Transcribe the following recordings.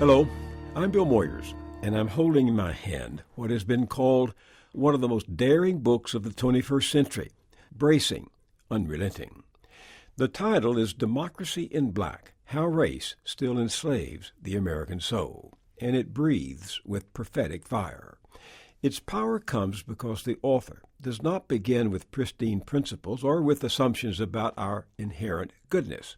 Hello, I'm Bill Moyers, and I'm holding in my hand what has been called one of the most daring books of the 21st century, Bracing, Unrelenting. The title is Democracy in Black, How Race Still Enslaves the American Soul, and it breathes with prophetic fire. Its power comes because the author does not begin with pristine principles or with assumptions about our inherent goodness.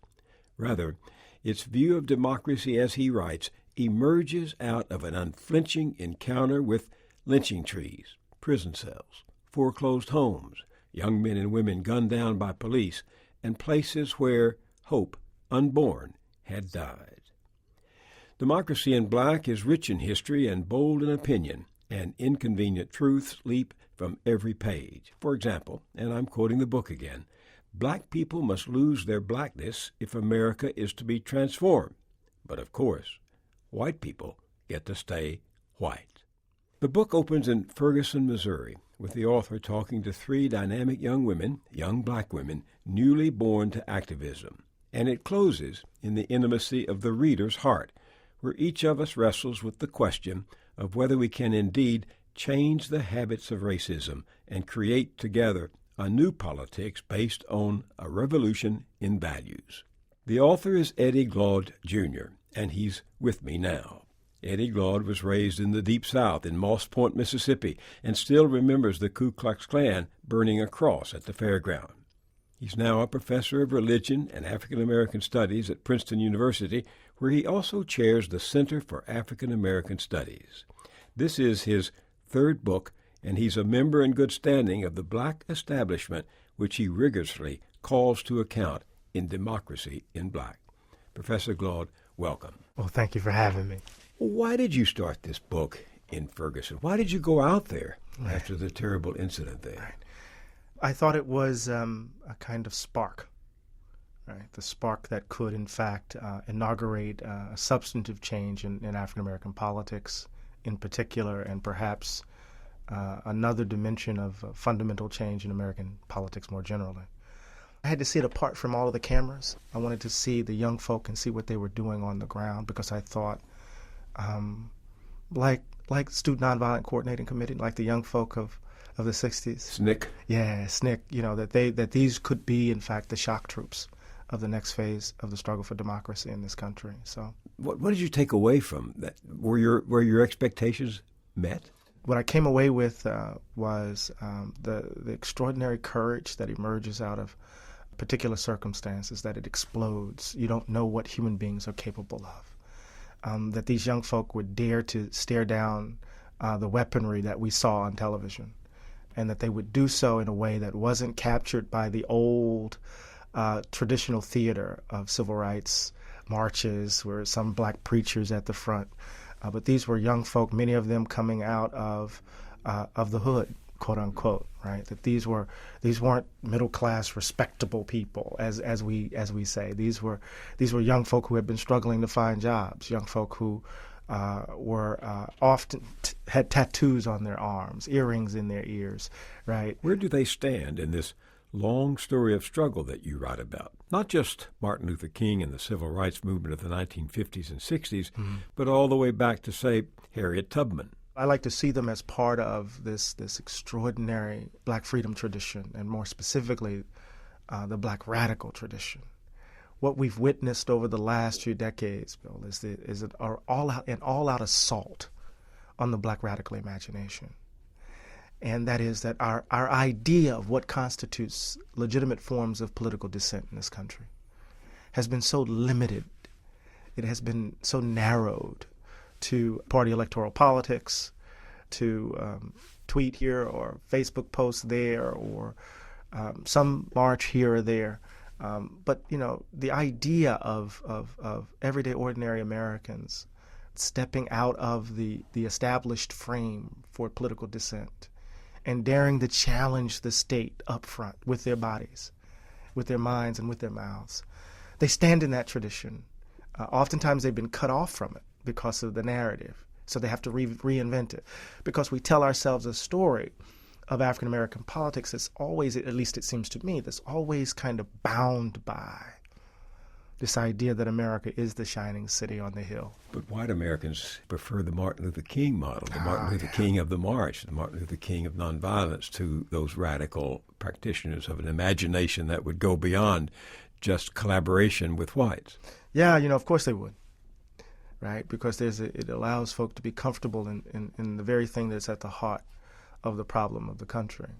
Rather, its view of democracy, as he writes, emerges out of an unflinching encounter with lynching trees, prison cells, foreclosed homes, young men and women gunned down by police, and places where hope, unborn, had died. Democracy in Black is rich in history and bold in opinion, and inconvenient truths leap from every page. For example, and I'm quoting the book again, black people must lose their blackness if America is to be transformed. But of course, white people get to stay white. The book opens in Ferguson, Missouri, with the author talking to three dynamic young women, young black women, newly born to activism. And it closes in the intimacy of the reader's heart, where each of us wrestles with the question of whether we can indeed change the habits of racism and create together a new politics based on a revolution in values. The author is Glaude Jr., and he's with me now. Glaude was raised in the Deep South in Moss Point, Mississippi, and still remembers the Ku Klux Klan burning a cross at the fairground. He's now a professor of religion and African American studies at Princeton University, where he also chairs the Center for African American Studies. This is his third book, and he's a member in good standing of the black establishment, which he rigorously calls to account in Democracy in Black. Professor Glaude, welcome. Well, thank you for having me. Why did you start this book in Ferguson? Why did you go out there after the terrible incident there? Right. I thought it was a kind of spark, right? The spark that could, in fact, inaugurate a substantive change in African-American politics in particular, and perhaps another dimension of fundamental change in American politics more generally. I had to see it apart from all of the cameras. I wanted to see the young folk and see what they were doing on the ground, because I thought, like Student Nonviolent Coordinating Committee, like the young folk of the 60s. SNCC? Yeah, SNCC, that these could be, in fact, the shock troops of the next phase of the struggle for democracy in this country. So, what did you take away from that? Were your expectations met? What I came away with was the extraordinary courage that emerges out of particular circumstances, that it explodes. You don't know what human beings are capable of. That these young folk would dare to stare down the weaponry that we saw on television, and that they would do so in a way that wasn't captured by the old traditional theater of civil rights marches where some black preachers at the front. But these were young folk, many of them coming out of the hood, quote unquote, right? That these weren't middle class, respectable people, as we say. These were young folk who had been struggling to find jobs, young folk who were often had tattoos on their arms, earrings in their ears, right? Where do they stand in this long story of struggle that you write about? Not just Martin Luther King and the civil rights movement of the 1950s and 60s, but all the way back to, say, Harriet Tubman. I like to see them as part of this extraordinary black freedom tradition, and more specifically, the black radical tradition. What we've witnessed over the last few decades, Bill, is an all-out assault on the black radical imagination. And that is that our idea of what constitutes legitimate forms of political dissent in this country has been so limited. It has been so narrowed to party electoral politics, to tweet here or Facebook post there, or some march here or there. But, the idea of everyday ordinary Americans stepping out of the established frame for political dissent and daring to challenge the state up front with their bodies, with their minds, and with their mouths. They stand in that tradition. Oftentimes they've been cut off from it because of the narrative, so they have to reinvent it. Because we tell ourselves a story of African American politics that's always, at least it seems to me, that's always kind of bound by This idea that America is the shining city on the hill. But white Americans prefer the Martin Luther King model, the Martin Luther King of the march, the Martin Luther King of nonviolence, to those radical practitioners of an imagination that would go beyond just collaboration with whites. Yeah, of course they would, right? Because it allows folk to be comfortable in the very thing that's at the heart of the problem of the country.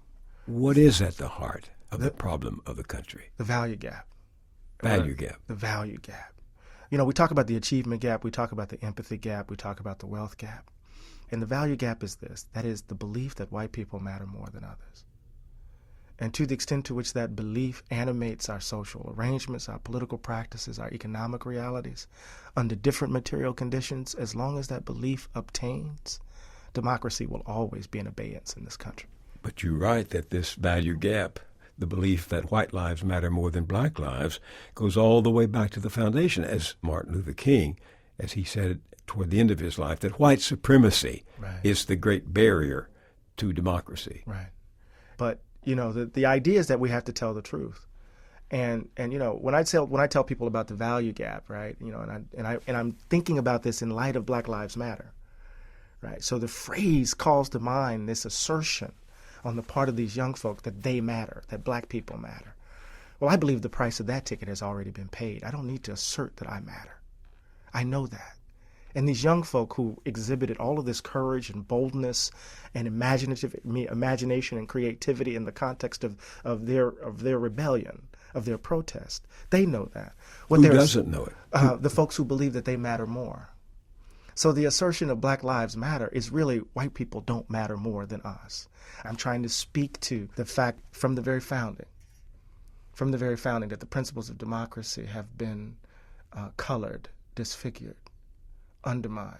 What is at the heart of the problem of the country? The value gap. Value gap. The value gap. We talk about the achievement gap, we talk about the empathy gap, we talk about the wealth gap. And the value gap is this. That is the belief that white people matter more than others. And to the extent to which that belief animates our social arrangements, our political practices, our economic realities, under different material conditions, as long as that belief obtains, democracy will always be in abeyance in this country. But you write that this value gap, the belief that white lives matter more than black lives, goes all the way back to the foundation, as Martin Luther King, as he said toward the end of his life, that white supremacy is the great barrier to democracy. Right. But, the idea is that we have to tell the truth. And when I tell people about the value gap, right, and I'm thinking about this in light of Black Lives Matter, right? So the phrase calls to mind this assertion on the part of these young folk that they matter, that black people matter. Well, I believe the price of that ticket has already been paid. I don't need to assert that I matter. I know that. And these young folk who exhibited all of this courage and boldness and imagination and creativity in the context of their rebellion, of their protest, they know that. Who doesn't know it? The folks who believe that they matter more. So the assertion of Black Lives Matter is really white people don't matter more than us. I'm trying to speak to the fact from the very founding, that the principles of democracy have been colored, disfigured, undermined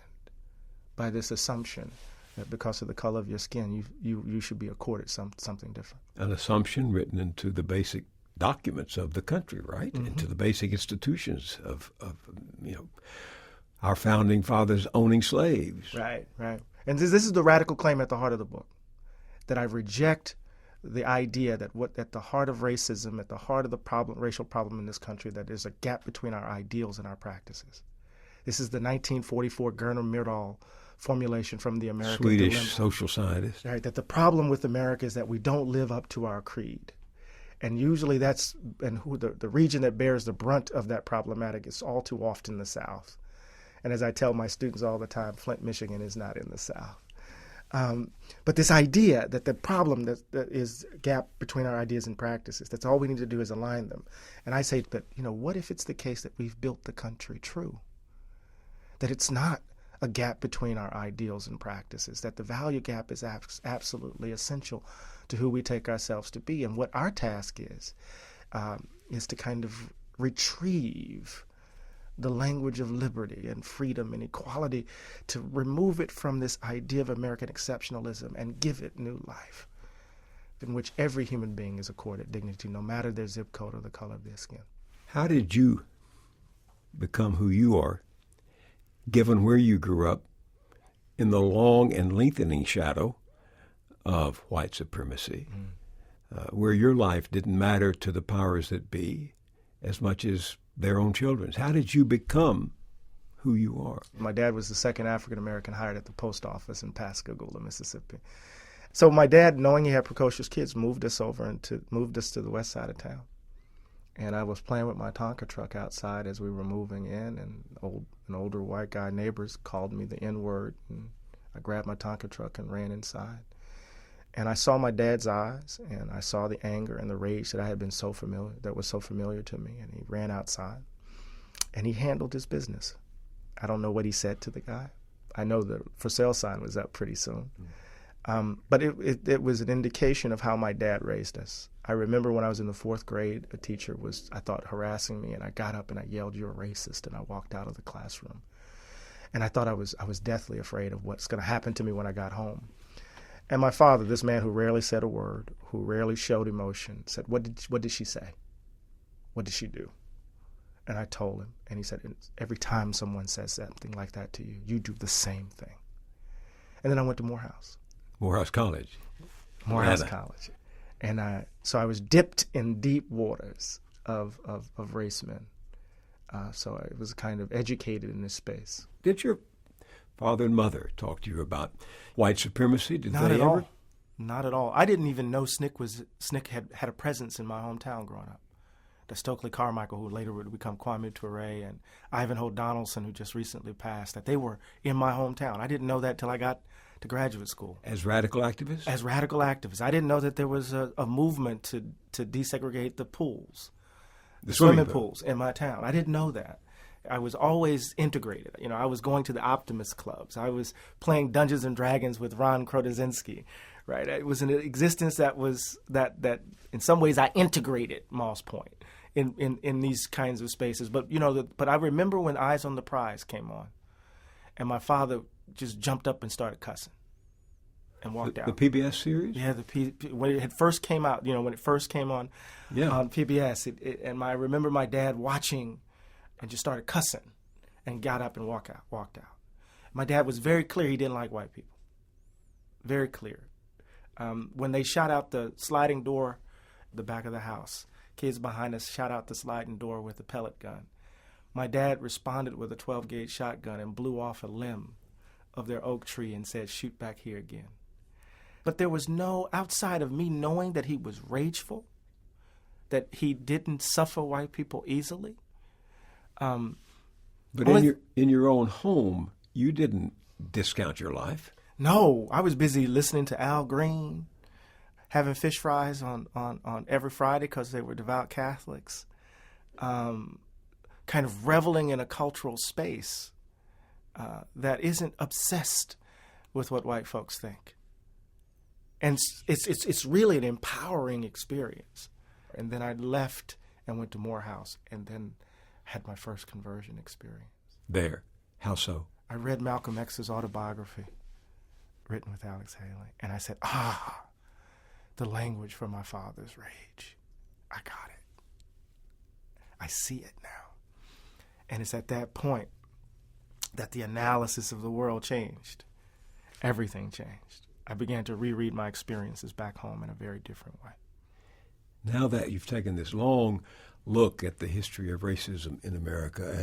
by this assumption that because of the color of your skin, you should be accorded something different. An assumption written into the basic documents of the country, right? Mm-hmm. Into the basic institutions of our founding fathers owning slaves. Right. And this is the radical claim at the heart of the book, that I reject the idea that at the heart of racism, at the heart of the racial problem in this country, that there's a gap between our ideals and our practices. This is the 1944 Gerner Myrdal formulation from the American Swedish dilemma. Social scientist. Right, that the problem with America is that we don't live up to our creed. And usually the region that bears the brunt of that problematic is all too often the South. And as I tell my students all the time, Flint, Michigan is not in the South. But this idea that the problem that is a gap between our ideas and practices, that's all we need to do is align them. And I say that, what if it's the case that we've built the country true? That it's not a gap between our ideals and practices, that the value gap is absolutely essential to who we take ourselves to be. And what our task is to kind of retrieve the language of liberty and freedom and equality, to remove it from this idea of American exceptionalism and give it new life, in which every human being is accorded dignity, no matter their zip code or the color of their skin. How did you become who you are, given where you grew up, in the long and lengthening shadow of white supremacy, where your life didn't matter to the powers that be as much as their own children's? How did you become who you are? My dad was the second African-American hired at the post office in Pascagoula, Mississippi. So my dad, knowing he had precocious kids, moved us to the west side of town. And I was playing with my Tonka truck outside as we were moving in, and an older white guy, neighbors, called me the N-word, and I grabbed my Tonka truck and ran inside. And I saw my dad's eyes, and I saw the anger and the rage that was so familiar to me. And he ran outside, and he handled his business. I don't know what he said to the guy. I know the for sale sign was up pretty soon. But it was an indication of how my dad raised us. I remember when I was in the 4th grade, a teacher was, I thought, harassing me, and I got up and I yelled, "You're a racist," and I walked out of the classroom. And I thought I was deathly afraid of what's going to happen to me when I got home. And my father, this man who rarely said a word, who rarely showed emotion, said, what did she say? What did she do? And I told him, and he said, every time someone says something like that to you, you do the same thing. And then I went to Morehouse. Morehouse College. Morehouse College. And so I was dipped in deep waters of racemen So I was kind of educated in this space. Did your father and mother talk to you about white supremacy? Did Not they at ever? all. Not at all. I didn't even know SNCC had a presence in my hometown growing up. The Stokely Carmichael, who later would become Kwame Ture, and Ivanhoe Donaldson, who just recently passed, that they were in my hometown. I didn't know that till I got to graduate school. As radical activists? As radical activists. I didn't know that there was a movement to desegregate the pools, the swimming pools in my town. I didn't know that. I was always integrated. You know, I was going to the Optimist clubs. I was playing Dungeons and Dragons with Ron Krotozinski, right? It was an existence that was that in some ways I integrated Moss Point in these kinds of spaces. But but I remember when Eyes on the Prize came on, and my father just jumped up and started cussing and walked out. The PBS series? Yeah, when it had first came out, when it first came on on PBS, and I remember my dad watching and just started cussing and got up and walked out. My dad was very clear he didn't like white people. Very clear. When they shot out the sliding door, the back of the house, kids behind us shot out the sliding door with a pellet gun. My dad responded with a 12-gauge shotgun and blew off a limb of their oak tree and said, "Shoot back here again." But there was no, outside of me knowing that he was rageful, that he didn't suffer white people easily. But in your own home, you didn't discount your life. No, I was busy listening to Al Green, having fish fries on every Friday because they were devout Catholics, kind of reveling in a cultural space that isn't obsessed with what white folks think. And it's really an empowering experience. And then I left and went to Morehouse and then had my first conversion experience. There. How so? I read Malcolm X's autobiography, written with Alex Haley, and I said, the language for my father's rage. I got it. I see it now. And it's at that point that the analysis of the world changed. Everything changed. I began to reread my experiences back home in a very different way. Now that you've taken this long look at the history of racism in America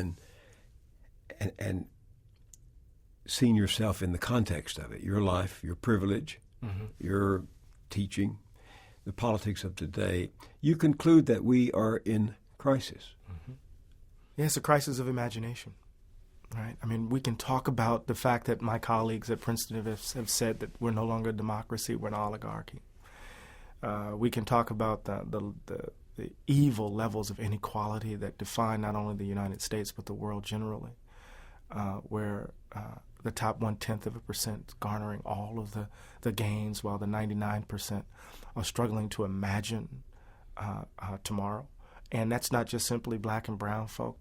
and seen yourself in the context of it, your life, your privilege, your teaching, the politics of today, you conclude that we are in crisis. Yeah, it's a crisis of imagination, right? I mean, we can talk about the fact that my colleagues at Princeton have said that we're no longer a democracy, we're an oligarchy. We can talk about the evil levels of inequality that define not only the United States but the world generally, where the top 0.1% is garnering all of the gains while the 99% are struggling to imagine tomorrow. And that's not just simply black and brown folk.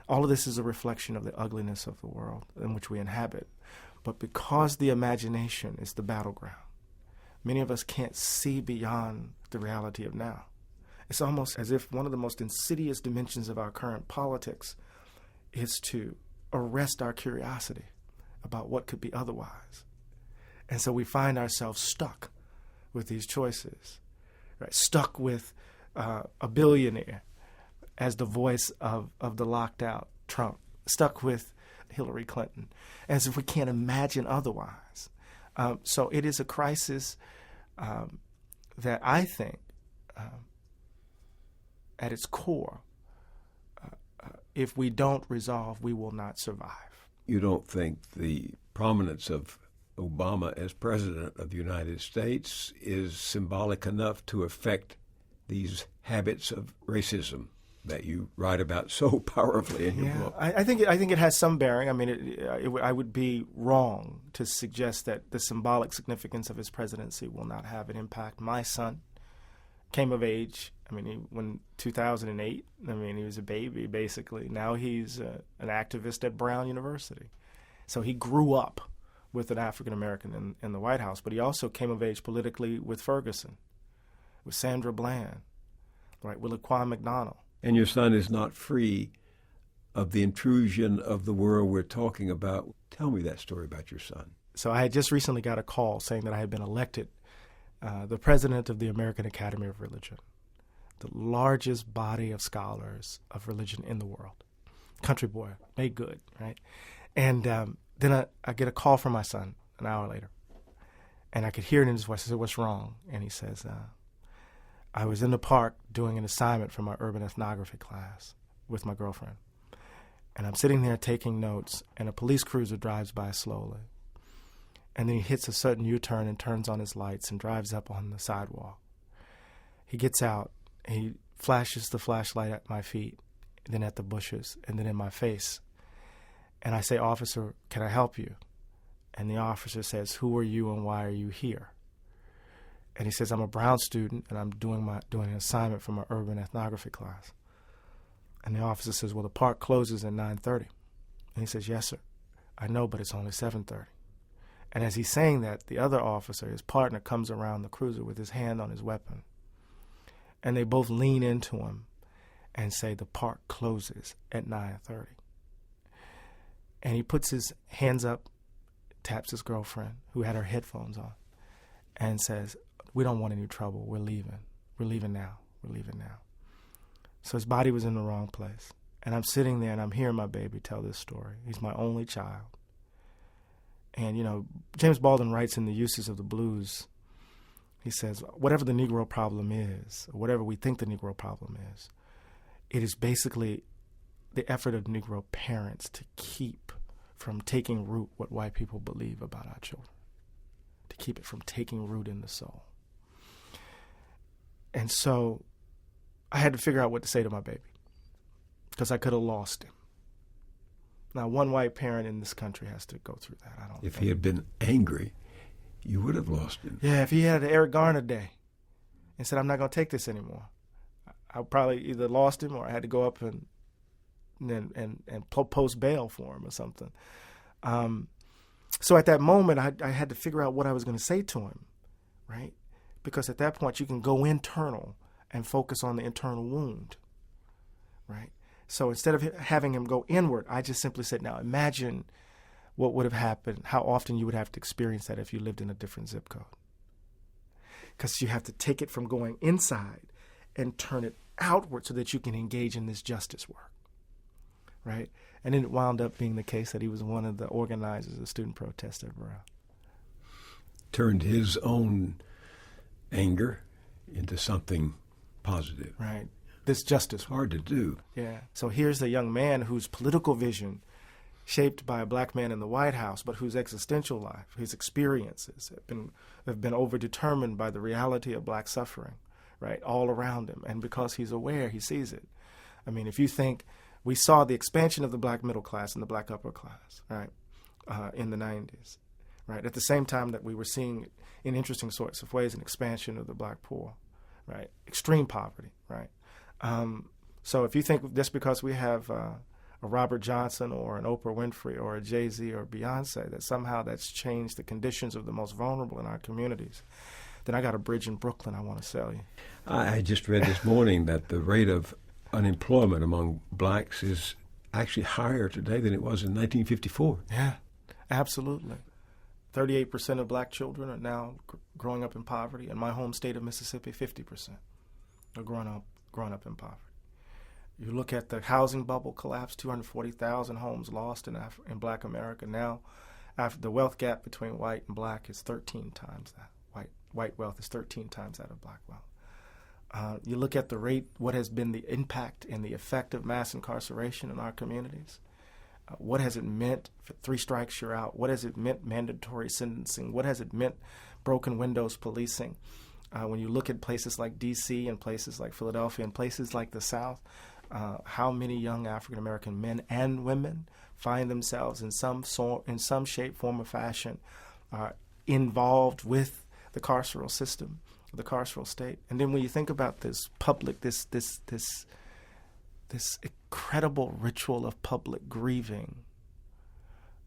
All of this is a reflection of the ugliness of the world in which we inhabit. But because the imagination is the battleground, many of us can't see beyond the reality of now. It's almost as if one of the most insidious dimensions of our current politics is to arrest our curiosity about what could be otherwise. And so we find ourselves stuck with these choices, right? Stuck with a billionaire as the voice of the locked out Trump, stuck with Hillary Clinton, as if we can't imagine otherwise. So it is a crisis that I think, at its core, if we don't resolve, we will not survive. You don't think the prominence of Obama as president of the United States is symbolic enough to affect these habits of racism that you write about so powerfully in your book? I think it has some bearing. I mean, I would be wrong to suggest that the symbolic significance of his presidency will not have an impact. My son came of age. I mean, when 2008. I mean, he was a baby basically. Now he's an activist at Brown University. So he grew up with an African American in the White House, but he also came of age politically with Ferguson, with Sandra Bland, right, with Laquan McDonald. And your son is not free of the intrusion of the world we're talking about. Tell me that story about your son. So I had just recently got a call saying that I had been elected the president of the American Academy of Religion, the largest body of scholars of religion in the world. country boy, made good, right? And then I get a call from my son an hour later. And I could hear it in his voice. I said, "What's wrong?" And he says, "I was in the park doing an assignment for my urban ethnography class with my girlfriend. And I'm sitting there taking notes, and a police cruiser drives by slowly. And then he hits a sudden U-turn and turns on his lights and drives up on the sidewalk. He gets out. He flashes the flashlight at my feet, then at the bushes, and then in my face. And I say, 'Officer, can I help you?' And the officer says, 'Who are you and why are you here?' And he says, 'I'm a Brown student, and I'm doing an assignment for my urban ethnography class.' And the officer says, 'Well, the park closes at 9:30. And he says, 'Yes, sir. I know, but it's only 7:30. And as he's saying that, the other officer, his partner, comes around the cruiser with his hand on his weapon. And they both lean into him and say, 'The park closes at 9:30. And he puts his hands up, taps his girlfriend, who had her headphones on, and says, 'We don't want any trouble. We're leaving. We're leaving now. We're leaving now.' So his body was in the wrong place. And I'm sitting there and I'm hearing my baby tell this story. He's my only child. And, James Baldwin writes in The Uses of the Blues, he says, whatever the Negro problem is, or whatever we think the Negro problem is, it is basically the effort of Negro parents to keep from taking root what white people believe about our children, to keep it from taking root in the soul. And so I had to figure out what to say to my baby, because I could have lost him. Now, one white parent in this country has to go through that. If he had been angry, you would have lost him. Yeah, if he had an Eric Garner day and said, "I'm not going to take this anymore," I probably either lost him or I had to go up and post bail for him or something. So at that moment, I had to figure out what I was going to say to him, right? Because at that point, you can go internal and focus on the internal wound, right? So instead of having him go inward, I just simply said, now imagine what would have happened, how often you would have to experience that if you lived in a different zip code. Because you have to take it from going inside and turn it outward so that you can engage in this justice work, right? And then it wound up being the case that he was one of the organizers of student protests at Brown. Turned his own anger into something positive. Right. This justice work. Hard to do. Yeah. So here's a young man whose political vision, shaped by a black man in the White House, but whose existential life, his experiences have been overdetermined by the reality of black suffering, right, all around him. And because he's aware, he sees it. I mean, if you think we saw the expansion of the black middle class and the black upper class, right, in the 90s, right, at the same time that we were seeing, in interesting sorts of ways, an expansion of the black poor, right, extreme poverty, right. So if you think just because we have a Robert Johnson or an Oprah Winfrey or a Jay-Z or Beyonce, that somehow that's changed the conditions of the most vulnerable in our communities, then I got a bridge in Brooklyn I want to sell you. I just read this morning that the rate of unemployment among blacks is actually higher today than it was in 1954. Yeah, absolutely. 38% of black children are now growing up in poverty. In my home state of Mississippi, 50% are growing up in poverty. You look at the housing bubble collapse, 240,000 homes lost in black America. Now, after the wealth gap between white and black is 13 times that. White wealth is 13 times that of black wealth. You look at the rate, what has been the impact and the effect of mass incarceration in our communities. What has it meant for 3 strikes, you're out? What has it meant mandatory sentencing? What has it meant broken windows policing? When you look at places like D.C. and places like Philadelphia and places like the South, how many young African-American men and women find themselves in some shape, form, or fashion involved with the carceral system, the carceral state. And then when you think about this public, this incredible ritual of public grieving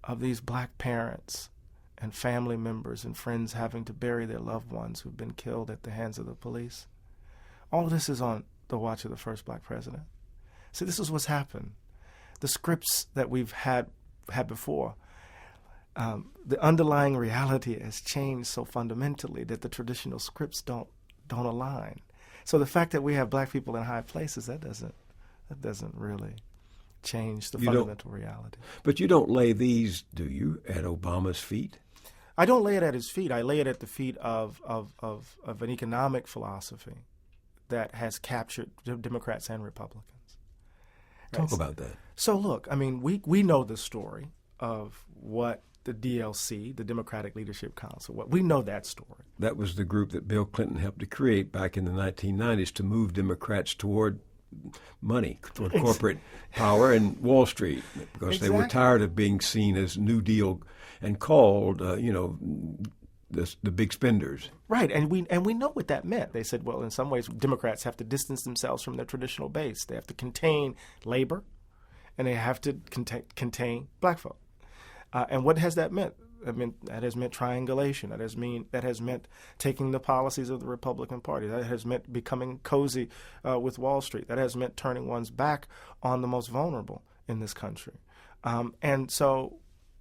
of these black parents and family members and friends having to bury their loved ones who've been killed at the hands of the police. All of this is on the watch of the first black president. See, this is what's happened. The scripts that we've had before, the underlying reality has changed so fundamentally that the traditional scripts don't align. So the fact that we have black people in high places, that doesn't really change the fundamental reality. But you don't lay these, do you, at Obama's feet? I don't lay it at his feet. I lay it at the feet of an economic philosophy that has captured Democrats and Republicans. Talk about that. So look, I mean, we know the story of what the DLC, the Democratic Leadership Council, what we know that story. That was the group that Bill Clinton helped to create back in the 1990s to move Democrats toward money, toward corporate power and Wall Street, because they were tired of being seen as New Deal and called, the big spenders. Right, and we know what that meant. They said, well, in some ways, Democrats have to distance themselves from their traditional base. They have to contain labor, and they have to contain black folk. And what has that meant? I mean, that has meant triangulation. That has meant taking the policies of the Republican Party. That has meant becoming cozy with Wall Street. That has meant turning one's back on the most vulnerable in this country. And so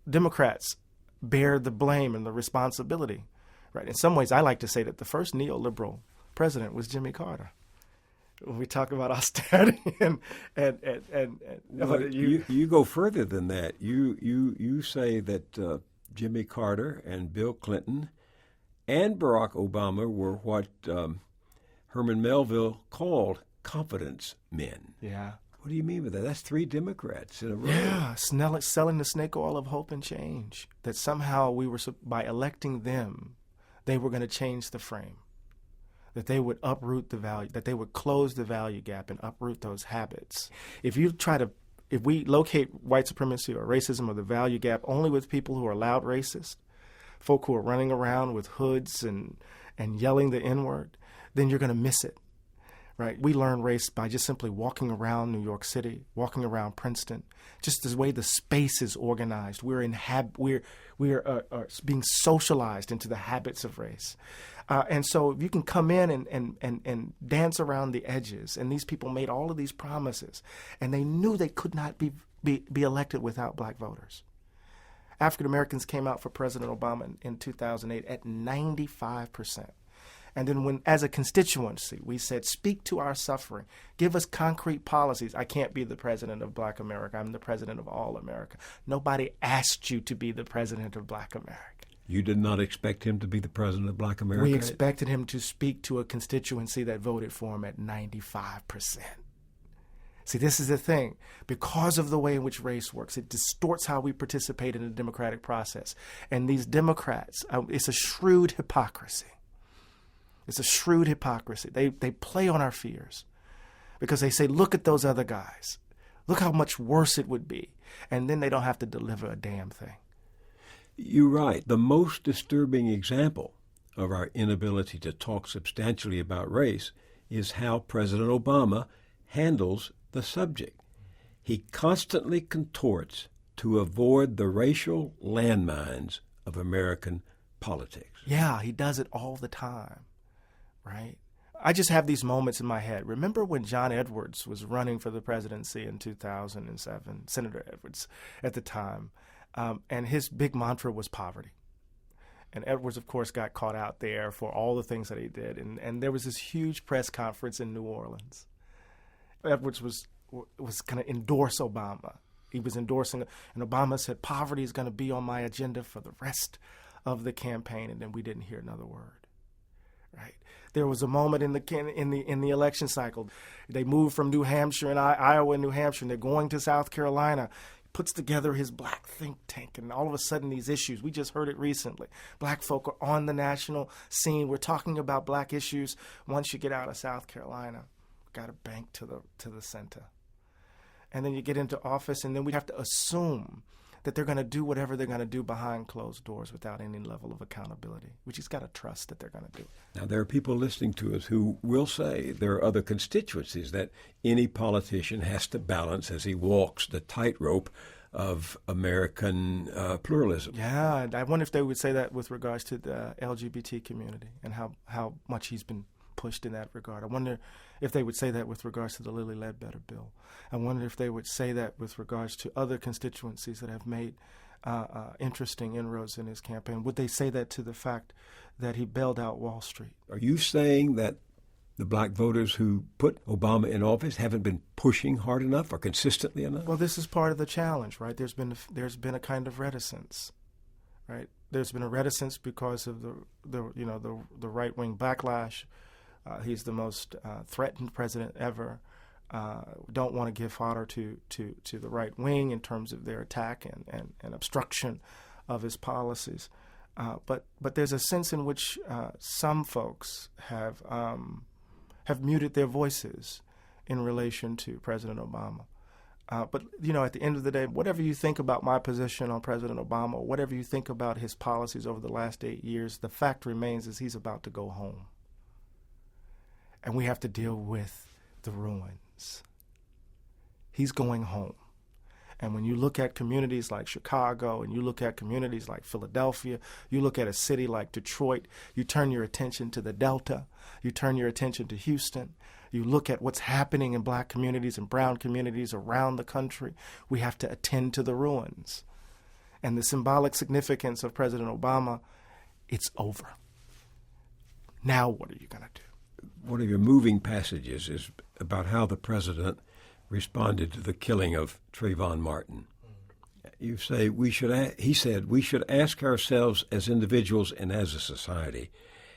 Democrats bear the blame and the responsibility. Right. In some ways, I like to say that the first neoliberal president was Jimmy Carter. When we talk about austerity you go further than that. You say that Jimmy Carter and Bill Clinton and Barack Obama were what Herman Melville called confidence men. Yeah. What do you mean by that? That's three Democrats in a row. Yeah, selling the snake oil of hope and change. That somehow by electing them, they were going to change the frame. That they would uproot the value, that they would close the value gap and uproot those habits. If we locate white supremacy or racism or the value gap only with people who are loud racist, folk who are running around with hoods and yelling the N-word, then you're going to miss it. Right? We learn race by just simply walking around New York City, walking around Princeton, just the way the space is organized. We're being socialized into the habits of race. And so you can come in and dance around the edges. And these people made all of these promises, and they knew they could not be elected without black voters. African Americans came out for President Obama in 2008 at 95%. And then when, as a constituency, we said, speak to our suffering, give us concrete policies. I can't be the president of Black America. I'm the president of all America. Nobody asked you to be the president of Black America. You did not expect him to be the president of Black America? We expected him to speak to a constituency that voted for him at 95%. See, this is the thing. Because of the way in which race works, it distorts how we participate in the democratic process. And these Democrats, it's a shrewd hypocrisy. It's a shrewd hypocrisy. They play on our fears because they say, look at those other guys. Look how much worse it would be. And then they don't have to deliver a damn thing. You're right. The most disturbing example of our inability to talk substantially about race is how President Obama handles the subject. He constantly contorts to avoid the racial landmines of American politics. Yeah, he does it all the time. Right? I just have these moments in my head. Remember when John Edwards was running for the presidency in 2007, Senator Edwards at the time, and his big mantra was poverty. And Edwards, of course, got caught out there for all the things that he did. And there was this huge press conference in New Orleans. Edwards was going to endorse Obama. He was endorsing, and Obama said, poverty is going to be on my agenda for the rest of the campaign. And then we didn't hear another word. Right. There was a moment in the election cycle. They moved from New Hampshire and Iowa and New Hampshire, and they're going to South Carolina. He puts together his black think tank, and all of a sudden these issues, we just heard it recently. Black folk are on the national scene. We're talking about black issues. Once you get out of South Carolina, got to bank to the center. And then you get into office, and then we have to assume that they're going to do whatever they're going to do behind closed doors without any level of accountability. We just got to trust that they're going to do it. Now, there are people listening to us who will say there are other constituencies that any politician has to balance as he walks the tightrope of American pluralism. Yeah, and I wonder if they would say that with regards to the LGBT community and how much he's been pushed in that regard. I wonder if they would say that with regards to the Lilly Ledbetter bill. I wonder if they would say that with regards to other constituencies that have made interesting inroads in his campaign. Would they say that to the fact that he bailed out Wall Street? Are you saying that the black voters who put Obama in office haven't been pushing hard enough or consistently enough? Well, this is part of the challenge, right? There's been a kind of reticence, right? There's been a reticence because of the right wing backlash. He's the most threatened president ever. Don't want to give fodder to the right wing in terms of their attack and obstruction of his policies. But there's a sense in which some folks have muted their voices in relation to President Obama. But at the end of the day, whatever you think about my position on President Obama, or whatever you think about his policies over the last 8 years, the fact remains is he's about to go home. And we have to deal with the ruins. He's going home. And when you look at communities like Chicago and you look at communities like Philadelphia, you look at a city like Detroit, you turn your attention to the Delta, you turn your attention to Houston, you look at what's happening in black communities and brown communities around the country, we have to attend to the ruins. And the symbolic significance of President Obama, it's over. Now what are you going to do? One of your moving passages is about how the president responded to the killing of Trayvon Martin. You say he said we should ask ourselves as individuals and as a society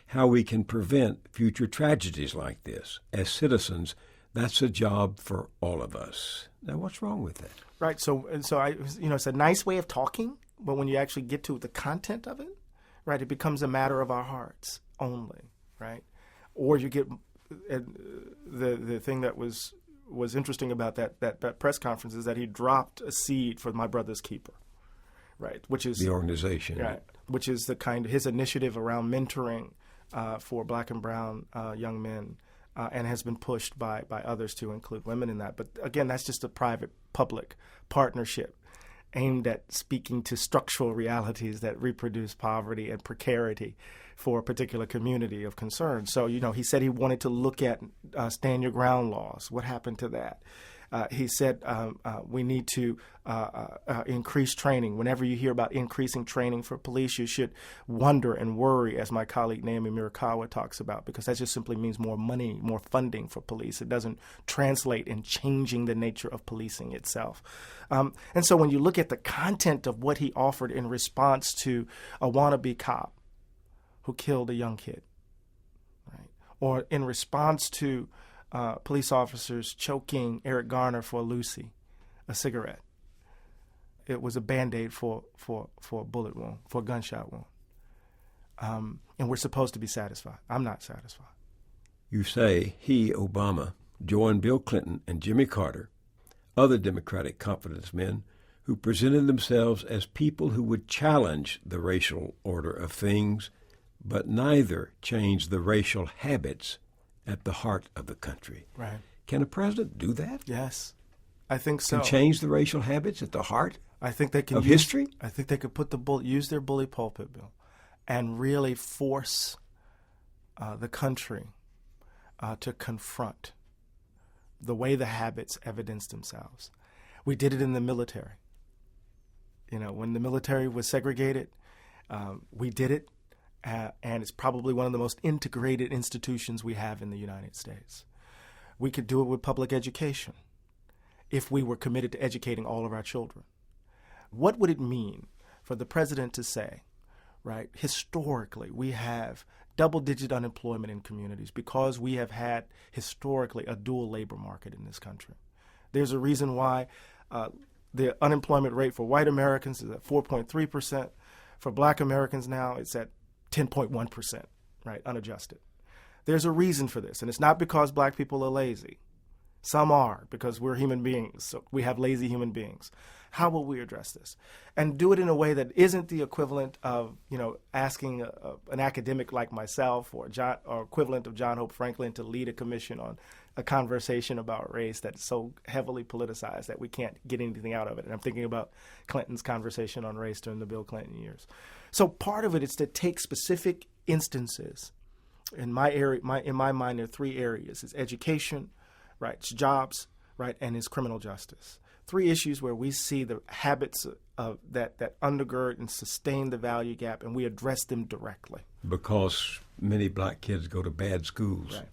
how we can prevent future tragedies like this. As citizens, that's a job for all of us. Now, what's wrong with that? Right. So it's a nice way of talking, but when you actually get to the content of it, right, it becomes a matter of our hearts only, right? Or you get the thing that was interesting about that press conference is that he dropped a seed for My Brother's Keeper, right? Which is the organization, right? Which is his initiative around mentoring for black and brown young men, and has been pushed by others to include women in that. But again, that's just a private-public partnership aimed at speaking to structural realities that reproduce poverty and precarity for a particular community of concern. So, he said he wanted to look at stand your ground laws. What happened to that? He said we need to increase training. Whenever you hear about increasing training for police, you should wonder and worry, as my colleague Naomi Murakawa talks about, because that just simply means more money, more funding for police. It doesn't translate in changing the nature of policing itself. And so when you look at the content of what he offered in response to a wannabe cop who killed a young kid, right? Or in response to police officers choking Eric Garner for Lucy, a cigarette. It was a Band-Aid for a bullet wound, for a gunshot wound. And we're supposed to be satisfied. I'm not satisfied. You say he, Obama, joined Bill Clinton and Jimmy Carter, other Democratic confidence men, who presented themselves as people who would challenge the racial order of things, but neither change the racial habits at the heart of the country. Right. Can a president do that? Yes, I think so. Can change the racial habits at the heart I think they can of history? I think they could use their bully pulpit, Bill, and really force the country to confront the way the habits evidence themselves. We did it in the military. When the military was segregated, we did it. And it's probably one of the most integrated institutions we have in the United States. We could do it with public education if we were committed to educating all of our children. What would it mean for the president to say, right, historically we have double-digit unemployment in communities because we have had historically a dual labor market in this country? There's a reason why the unemployment rate for white Americans is at 4.3%. For black Americans now, it's at 10.1%, right, unadjusted. There's a reason for this, and it's not because black people are lazy. Some are, because we're human beings, so we have lazy human beings. How will we address this? And do it in a way that isn't the equivalent of, asking an academic like myself or equivalent of John Hope Franklin to lead a commission on a conversation about race that's so heavily politicized that we can't get anything out of it. And I'm thinking about Clinton's conversation on race during the Bill Clinton years. So part of it is to take specific instances. In my mind, there are three areas: it's education, right? It's jobs, right? And it's criminal justice. Three issues where we see the habits of that undergird and sustain the value gap, and we address them directly. Because many black kids go to bad schools. Right.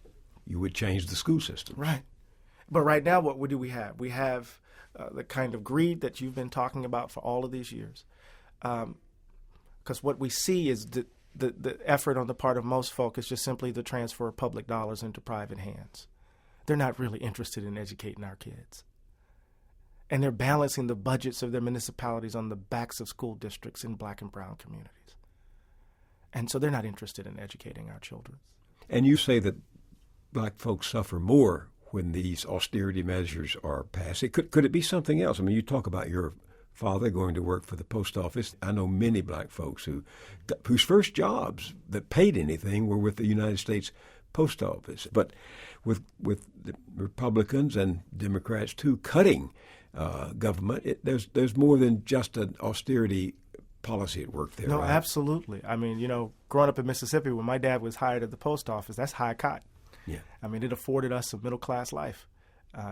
you would change the school system. Right. But right now, what do we have? We have the kind of greed that you've been talking about for all of these years. Because what we see is the effort on the part of most folk is just simply to transfer public dollars into private hands. They're not really interested in educating our kids. And they're balancing the budgets of their municipalities on the backs of school districts in black and brown communities. And so they're not interested in educating our children. And you say that black folks suffer more when these austerity measures are passed. Could it be something else? I mean, you talk about your father going to work for the post office. I know many black folks whose first jobs that paid anything were with the United States Post Office. But with the Republicans and Democrats too cutting government, there's more than just an austerity policy at work there. No, right? Absolutely. I mean, growing up in Mississippi, when my dad was hired at the post office, that's high cotton. Yeah. I mean, it afforded us a middle-class life.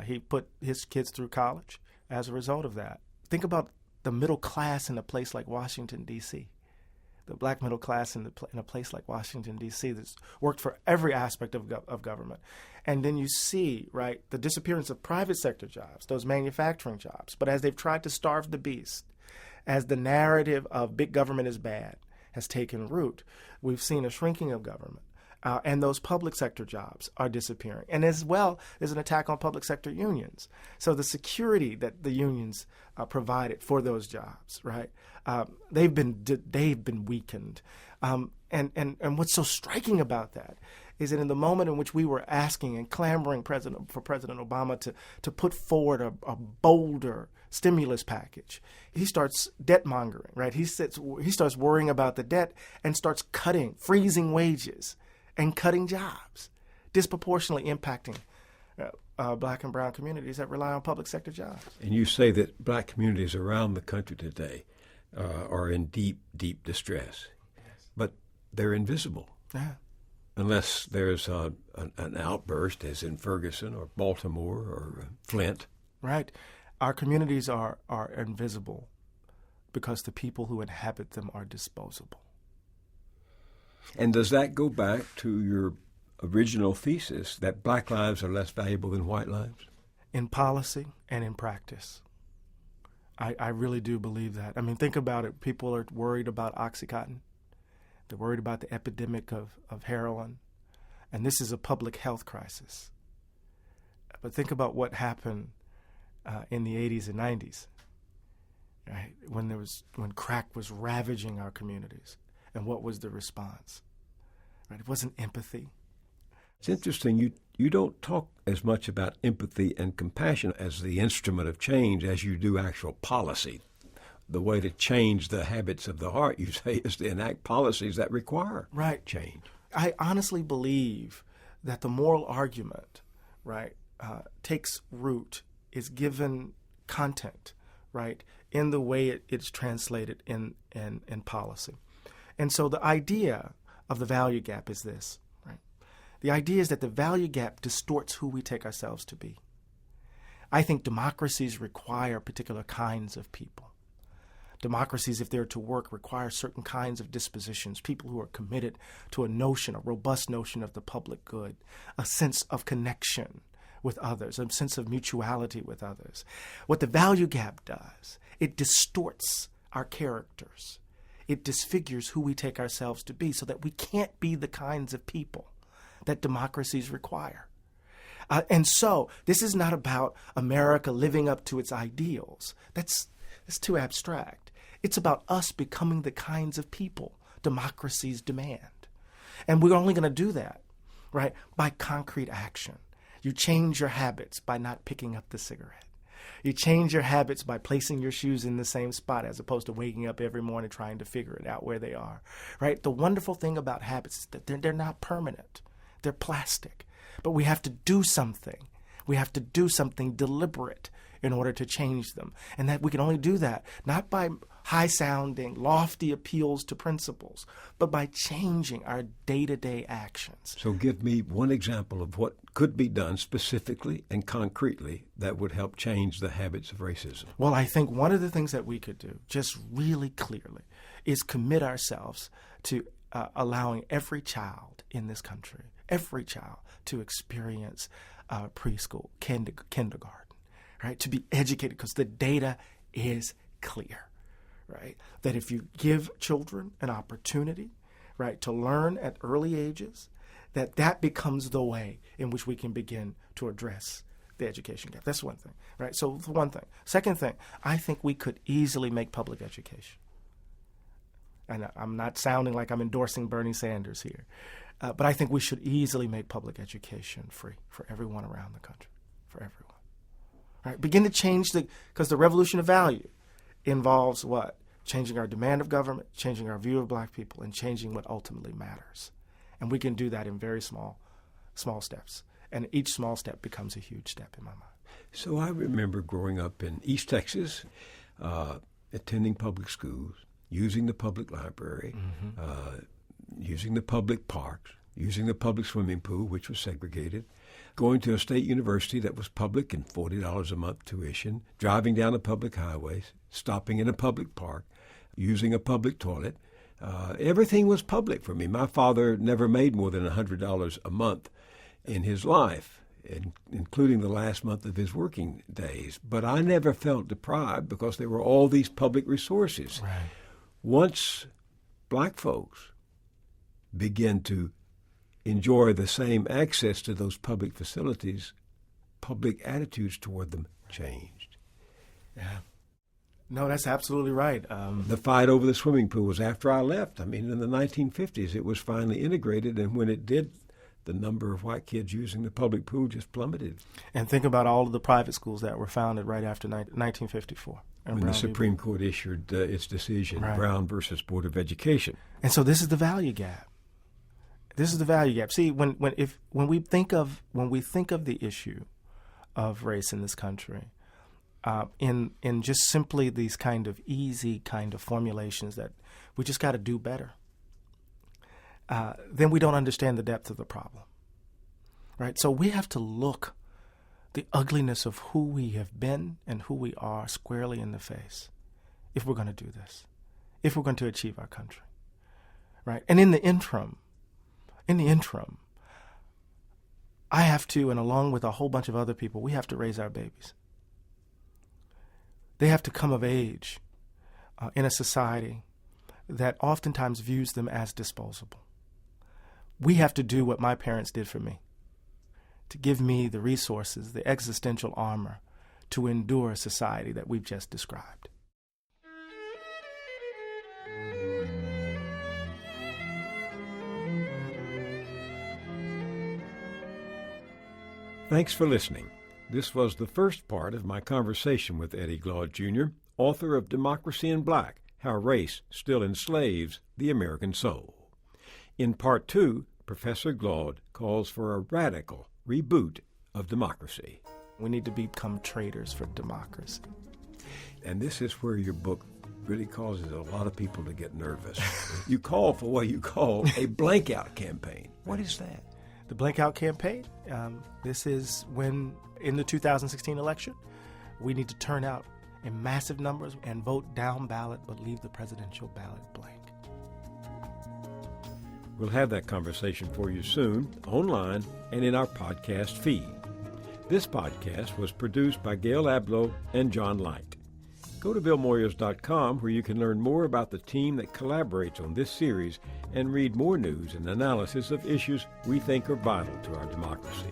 He put his kids through college as a result of that. Think about the middle class in a place like Washington, D.C., the black middle class in a place like Washington, D.C. that's worked for every aspect of government. And then you see, right, the disappearance of private sector jobs, those manufacturing jobs. But as they've tried to starve the beast, as the narrative of big government is bad has taken root, we've seen a shrinking of government. And those public sector jobs are disappearing. And as well, there's an attack on public sector unions. So the security that the unions provided for those jobs, right, they've been weakened. And what's so striking about that is that in the moment in which we were asking and clamoring for President Obama to put forward a bolder stimulus package, he starts debt mongering, right? He starts worrying about the debt and starts freezing wages and cutting jobs, disproportionately impacting black and brown communities that rely on public sector jobs. And you say that black communities around the country today are in deep, deep distress, but they're invisible. Yeah. Unless there's an outburst, as in Ferguson or Baltimore or Flint. Right. Our communities are invisible because the people who inhabit them are disposable. And does that go back to your original thesis that black lives are less valuable than white lives? In policy and in practice. I really do believe that. I mean, think about it. People are worried about OxyContin. They're worried about the epidemic of heroin. And this is a public health crisis. But think about what happened in the 80s and 90s, right? When crack was ravaging our communities. And what was the response? Right? It wasn't empathy. It's interesting. You don't talk as much about empathy and compassion as the instrument of change as you do actual policy. The way to change the habits of the heart, you say, is to enact policies that require change. I honestly believe that the moral argument, right, takes root, is given content, right, in the way it's translated in policy. And so the idea of the value gap is this, right? The idea is that the value gap distorts who we take ourselves to be. I think democracies require particular kinds of people. Democracies, if they're to work, require certain kinds of dispositions, people who are committed to a robust notion of the public good, a sense of connection with others, a sense of mutuality with others. What the value gap does, it distorts our characters. It disfigures who we take ourselves to be so that we can't be the kinds of people that democracies require. And so this is not about America living up to its ideals. That's too abstract. It's about us becoming the kinds of people democracies demand. And we're only going to do that, right, by concrete action. You change your habits by not picking up the cigarette. You change your habits by placing your shoes in the same spot as opposed to waking up every morning trying to figure it out where they are, right? The wonderful thing about habits is that they're not permanent. They're plastic. But we have to do something. We have to do something deliberate in order to change them. And that we can only do that not by high-sounding, lofty appeals to principles, but by changing our day-to-day actions. So give me one example of what could be done specifically and concretely that would help change the habits of racism. Well, I think one of the things that we could do, just really clearly, is commit ourselves to allowing every child in this country, every child to experience preschool, kindergarten, right? To be educated, because the data is clear, right? That if you give children an opportunity, right, to learn at early ages, that becomes the way in which we can begin to address the education gap. That's one thing, right? So one thing. Second thing, I think we could easily make public education. And I'm not sounding like I'm endorsing Bernie Sanders here, but I think we should easily make public education free for everyone around the country, for everyone. Right? Begin to change because the revolution of value involves what? Changing our demand of government, changing our view of black people, and changing what ultimately matters. And we can do that in very small steps. And each small step becomes a huge step in my mind. So I remember growing up in East Texas, attending public schools, using the public library, using the public parks, using the public swimming pool, which was segregated, going to a state university that was public and $40 a month tuition, driving down a public highway, stopping in a public park, using a public toilet. Everything was public for me. My father never made more than $100 a month in his life, including the last month of his working days. But I never felt deprived because there were all these public resources. Right. Once black folks begin to enjoy the same access to those public facilities, public attitudes toward them changed. Yeah. No, that's absolutely right. The fight over the swimming pool was after I left. I mean, in the 1950s, it was finally integrated, and when it did, the number of white kids using the public pool just plummeted. And think about all of the private schools that were founded right after 1954. When the Supreme Court issued its decision, right. Brown versus Board of Education. And so this is the value gap. This is the value gap. See, when we think of the issue of race in this country, in just simply these kind of easy kind of formulations that we just got to do better, then we don't understand the depth of the problem, right? So we have to look the ugliness of who we have been and who we are squarely in the face if we're going to do this, if we're going to achieve our country, right? And in the interim, I have to, and along with a whole bunch of other people, we have to raise our babies. They have to come of age in a society that oftentimes views them as disposable. We have to do what my parents did for me, to give me the resources, the existential armor to endure a society that we've just described. Thanks for listening. This was the first part of my conversation with Eddie Glaude Jr., author of Democracy in Black, How Race Still Enslaves the American Soul. In Part 2, Professor Glaude calls for a radical reboot of democracy. We need to become traitors for democracy. And this is where your book really causes a lot of people to get nervous. You call for what you call a blank-out campaign. What is that? The blank-out campaign, this is when, in the 2016 election, we need to turn out in massive numbers and vote down ballot, but leave the presidential ballot blank. We'll have that conversation for you soon, online and in our podcast feed. This podcast was produced by Gail Abloh and John Light. Go to BillMoyers.com where you can learn more about the team that collaborates on this series and read more news and analysis of issues we think are vital to our democracy.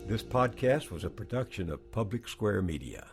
This podcast was a production of Public Square Media.